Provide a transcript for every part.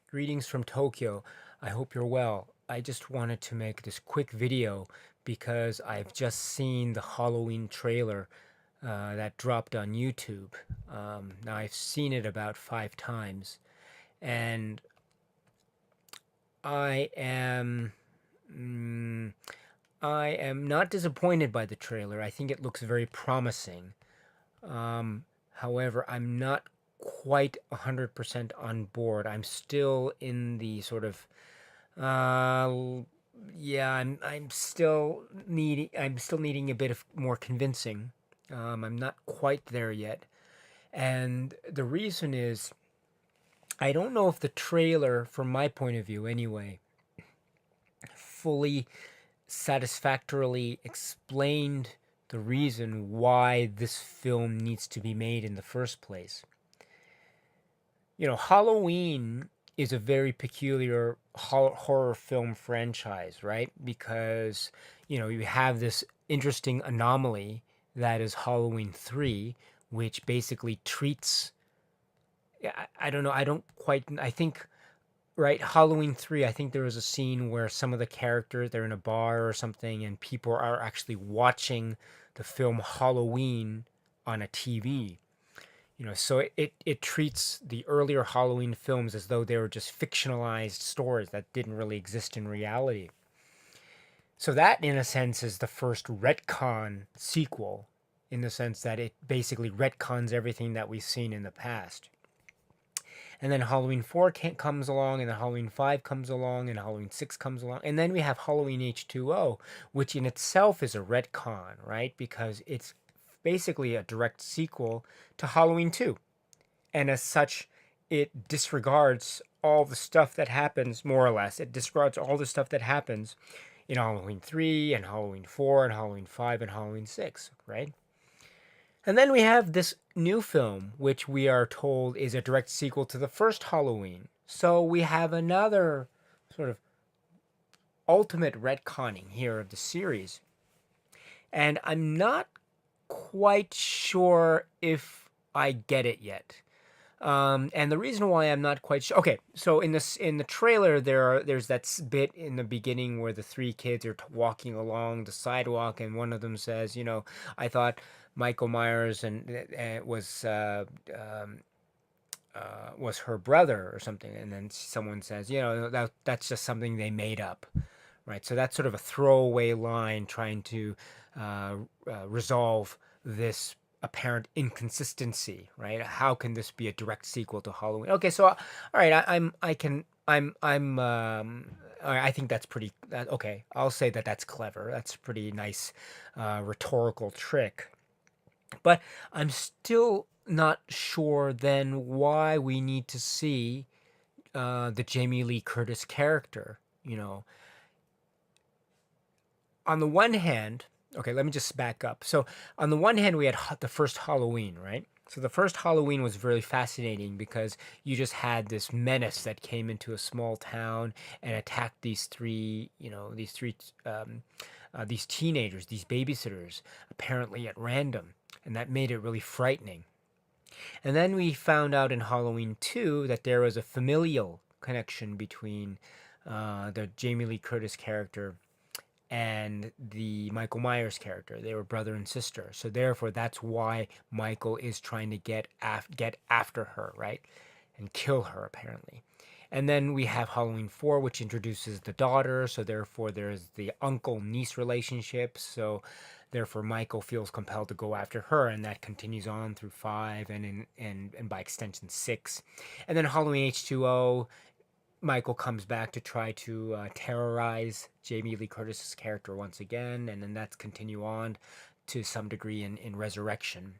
Greetings from Tokyo. I hope you're well. I just wanted to make this quick video because I've just seen the Halloween trailer that dropped on YouTube. Now, I've seen it about 5 times, and I am. Mm, I am not disappointed by the trailer. I think it looks very promising. Um, However, I'm not quite 100% on board. I'm still in the sort of Uh, yeah, I'm still needing a bit of more convincing. I'm not quite there yet, and the reason is I don't know if the trailer, from my point of view anyway, fully satisfactorily explained the reason why this film needs to be made in the first place. Halloween is a very peculiar horror film franchise, right? Because, you have this interesting anomaly that is Halloween 3, which basically treats. I don't know. I don't quite. I think, right? Halloween 3, I think there was a scene where some of the characters, they're in a bar or something, and people are actually watching the film Halloween on a TV. So it treats the earlier Halloween films as though they were just fictionalized stories that didn't really exist in reality. So that, in a sense, is the first retcon sequel, in the sense that it basically retcons everything that we've seen in the past. And then Halloween 4 comes along, and then Halloween 5 comes along, and Halloween 6 comes along. And then we have Halloween H2O, which in itself is a retcon, right? Because it's basically a direct sequel to Halloween 2. And as such, it disregards all the stuff that happens, more or less. It disregards all the stuff that happens in Halloween 3 and Halloween 4 and Halloween 5 and Halloween 6, right? And then we have this new film, which we are told is a direct sequel to the first Halloween. So we have another sort of ultimate retconning here of the series. And I'm not quite sure if I get it yet. And the reason why I'm not quite sure. Okay, so in the trailer there's that bit in the beginning where the three kids are walking along the sidewalk, and one of them says, I thought Michael Myers and was her brother or something, and then someone says, that's just something they made up, right? So that's sort of a throwaway line trying to resolve this apparent inconsistency, right? How can this be a direct sequel to Halloween? Okay, so all right, all right, I think that's pretty. Okay, I'll say that that's clever. That's a pretty nice rhetorical trick. But I'm still not sure then why we need to see the Jamie Lee Curtis character. On the one hand, okay, let me just back up. So, on the one hand, we had the first Halloween, right? So, the first Halloween was very fascinating because you just had this menace that came into a small town and attacked these teenagers, these babysitters, apparently at random. And that made it really frightening. And then we found out in Halloween 2 that there was a familial connection between the Jamie Lee Curtis character and the Michael Myers character. They were brother and sister. So therefore, that's why Michael is trying to get after her, right? And kill her, apparently. And then we have Halloween 4, which introduces the daughter. So therefore, there's the uncle niece relationship. So therefore, Michael feels compelled to go after her, and that continues on through 5 and by extension 6. And then Halloween H2O, Michael comes back to try to terrorize Jamie Lee Curtis's character once again, and then that's continue on to some degree in Resurrection.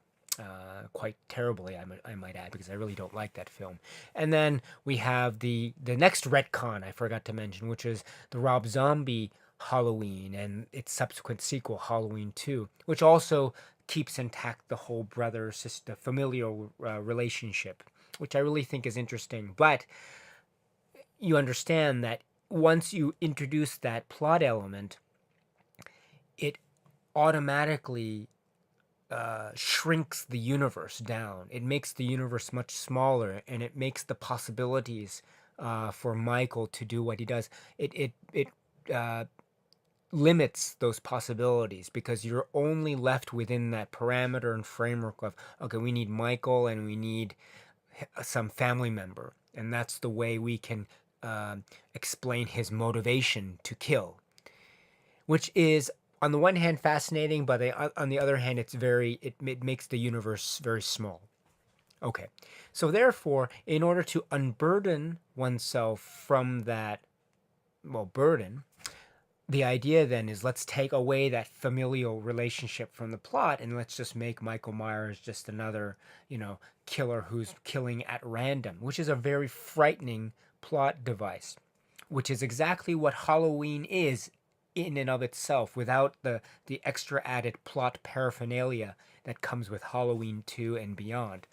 Quite terribly, I might add, because I really don't like that film. And then we have the next retcon I forgot to mention, which is the Rob Zombie Halloween and its subsequent sequel, Halloween 2, which also keeps intact the whole brother sister familial relationship, which I really think is interesting. But you understand that once you introduce that plot element, it automatically shrinks the universe down. It makes the universe much smaller, and it makes the possibilities for Michael to do what he does. It uh, limits those possibilities because you're only left within that parameter and framework of, okay, we need Michael and we need some family member, and that's the way we can explain his motivation to kill, which is on the one hand fascinating, but on the other hand, it makes the universe very small. Okay, so therefore, in order to unburden oneself from that, well, burden, the idea then is, let's take away that familial relationship from the plot and let's just make Michael Myers just another, killer who's killing at random, which is a very frightening plot device, which is exactly what Halloween is in and of itself, without the extra added plot paraphernalia that comes with Halloween 2 and beyond.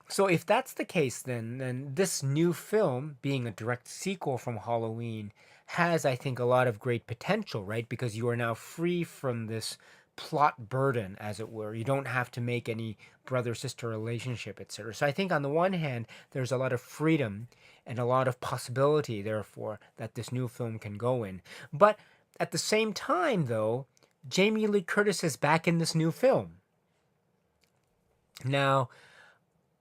So if that's the case, then this new film, being a direct sequel from Halloween, has, I think, a lot of great potential, right? Because you are now free from this plot burden, as it were. You don't have to make any brother-sister relationship, etc. So I think on the one hand, there's a lot of freedom and a lot of possibility, therefore, that this new film can go in. But at the same time, though, Jamie Lee Curtis is back in this new film. Now,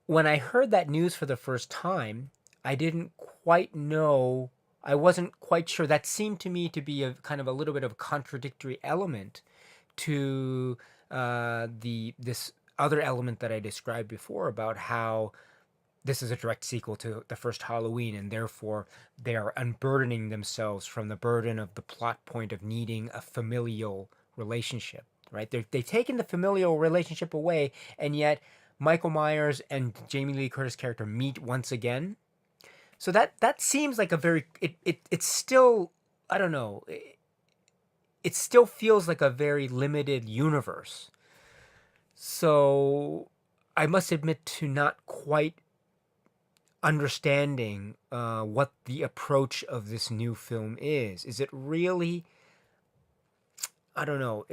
when I heard that news for the first time, I didn't quite know. I wasn't quite sure. That seemed to me to be a kind of a little bit of a contradictory element to the this other element that I described before about how this is a direct sequel to the first Halloween, and therefore they are unburdening themselves from the burden of the plot point of needing a familial relationship, right? They've taken the familial relationship away, and yet Michael Myers and Jamie Lee Curtis character meet once again. So that seems like a very it's still, I don't know, it still feels like a very limited universe. So I must admit to not quite understanding what the approach of this new film is. Is it really? I don't know.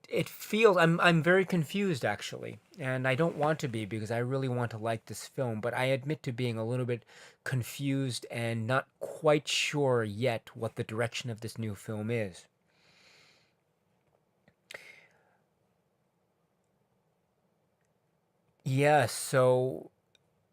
It feels, I'm very confused actually, and I don't want to be because I really want to like this film. But I admit to being a little bit confused and not quite sure yet what the direction of this new film is. Yes, so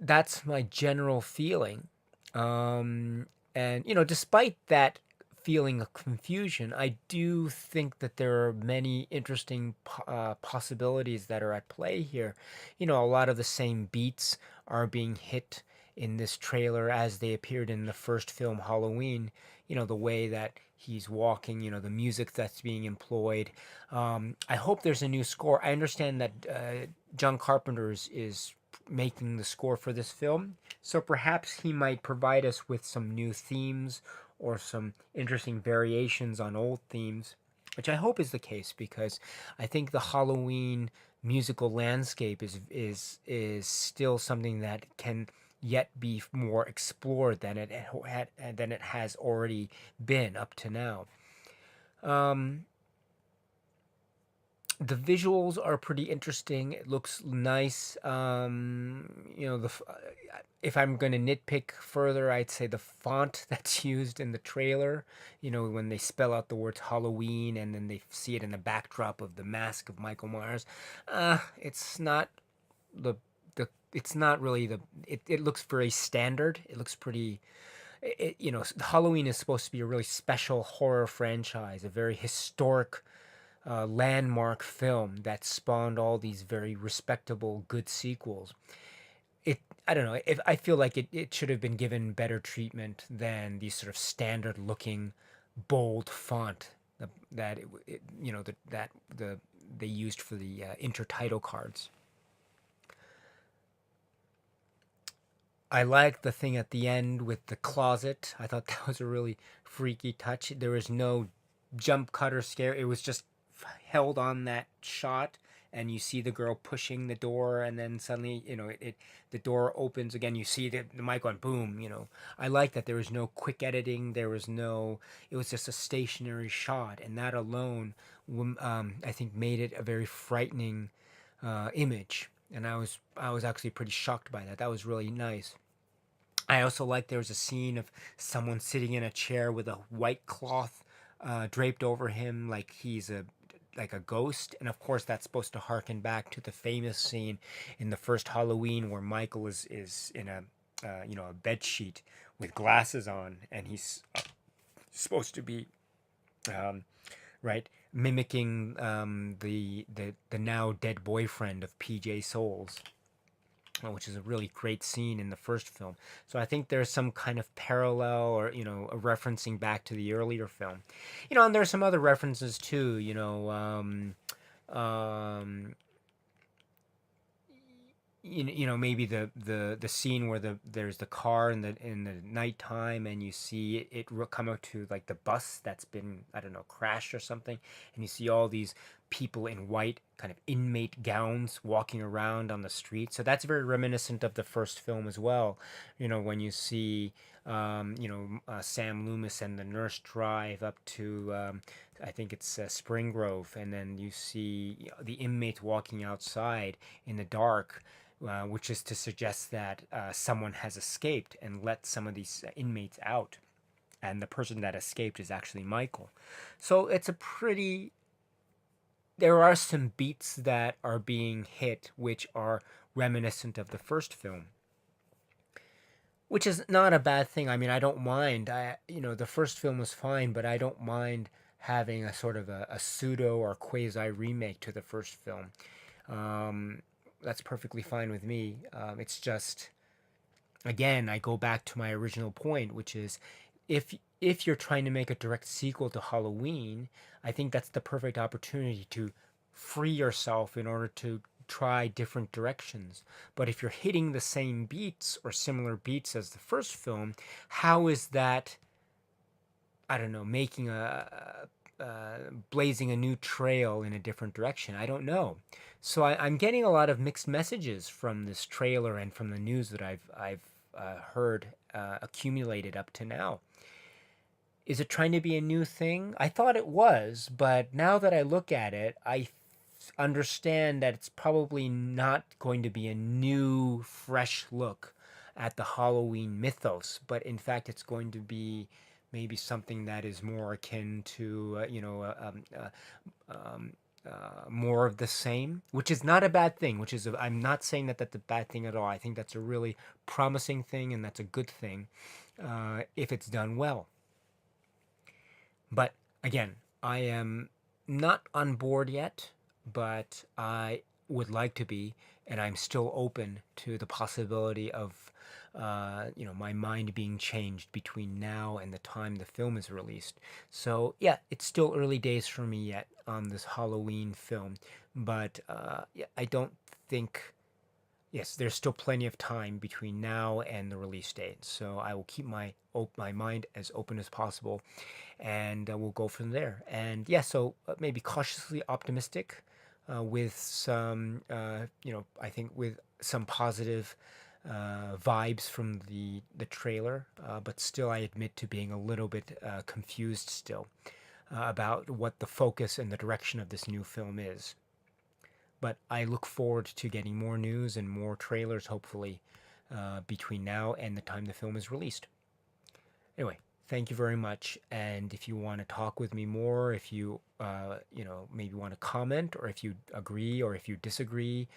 that's my general feeling. Um, and, despite that feeling of confusion, I do think that there are many interesting possibilities that are at play here. A lot of the same beats are being hit in this trailer as they appeared in the first film, Halloween. The way that he's walking, the music that's being employed. I hope there's a new score. I understand that John Carpenter is making the score for this film. So perhaps he might provide us with some new themes or some interesting variations on old themes, which I hope is the case because I think the Halloween musical landscape is still something that can yet be more explored than it has already been up to now. Um, the visuals are pretty interesting. It looks nice. If I'm going to nitpick further, I'd say the font that's used in the trailer. When they spell out the words Halloween and then they see it in the backdrop of the mask of Michael Myers, it's not the it's not really it looks very standard. It looks pretty. Halloween is supposed to be a really special horror franchise, a very historic landmark film that spawned all these very respectable, good sequels. I don't know, if I feel like it should have been given better treatment than these sort of standard looking bold font that they used for the intertitle cards. I liked the thing at the end with the closet. I thought that was a really freaky touch. There was no jump cut or scare. It was just held on that shot, and you see the girl pushing the door, and then suddenly, the door opens again. You see the mic going boom. I like that there was no quick editing. There was no. It was just a stationary shot, and that alone, I think, made it a very frightening image. And I was actually pretty shocked by that. That was really nice. I also like there was a scene of someone sitting in a chair with a white cloth draped over him, like he's a ghost, and of course that's supposed to harken back to the famous scene in the first Halloween where Michael is in a a bed sheet with glasses on, and he's supposed to be um, right mimicking the now dead boyfriend of PJ Souls, which is a really great scene in the first film. So I think there's some kind of parallel, or a referencing back to the earlier film. And there's some other references too. Um, maybe the scene where there's the car in the nighttime, and you see it come up to like the bus that's been, I don't know, crashed or something, and you see all these people in white kind of inmate gowns walking around on the street. So that's very reminiscent of the first film as well. When you see Sam Loomis and the nurse drive up to I think it's Spring Grove, and then you see the inmates walking outside in the dark, which is to suggest that someone has escaped and let some of these inmates out. And the person that escaped is actually Michael. So it's a pretty. There are some beats that are being hit which are reminiscent of the first film, which is not a bad thing. I mean, I don't mind. The first film was fine, but I don't mind having a sort of a pseudo or quasi remake to the first film. Um, that's perfectly fine with me. It's just, again, I go back to my original point, which is if you're trying to make a direct sequel to Halloween, I think that's the perfect opportunity to free yourself in order to try different directions. But if you're hitting the same beats or similar beats as the first film, how is that, I don't know, making blazing a new trail in a different direction? I don't know. So I'm getting a lot of mixed messages from this trailer and from the news that I've heard accumulated up to now. Is it trying to be a new thing? I thought it was, but now that I look at it, I understand that it's probably not going to be a new, fresh look at the Halloween mythos, but in fact, it's going to be maybe something that is more akin to, more of the same, which is not a bad thing. I'm not saying that that's a bad thing at all. I think that's a really promising thing, and that's a good thing if it's done well. But again, I am not on board yet, but I would like to be, and I'm still open to the possibility of, my mind being changed between now and the time the film is released. So yeah, it's still early days for me yet on this Halloween film, but yeah, I don't think. Yes, there's still plenty of time between now and the release date, so I will keep my mind as open as possible, and we'll go from there. And yeah, so maybe cautiously optimistic, with some, I think with some positive vibes from the trailer, but still, I admit to being a little bit confused still about what the focus and the direction of this new film is. But I look forward to getting more news and more trailers, hopefully, between now and the time the film is released. Anyway, thank you very much. And if you want to talk with me more, if you maybe want to comment, or if you agree or if you disagree,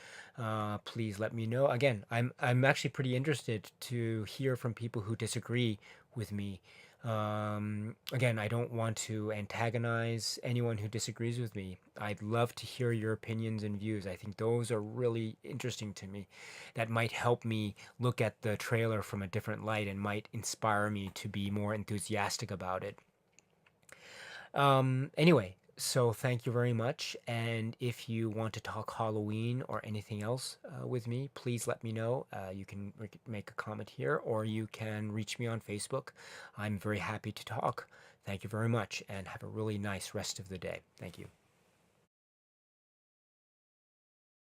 please let me know. Again, I'm actually pretty interested to hear from people who disagree with me. Again, I don't want to antagonize anyone who disagrees with me. I'd love to hear your opinions and views. I think those are really interesting to me. That might help me look at the trailer from a different light and might inspire me to be more enthusiastic about it. Anyway, so thank you very much. And if you want to talk Halloween or anything else with me, please let me know. You can make a comment here, or you can reach me on Facebook. I'm very happy to talk. Thank you very much, and have a really nice rest of the day. Thank you.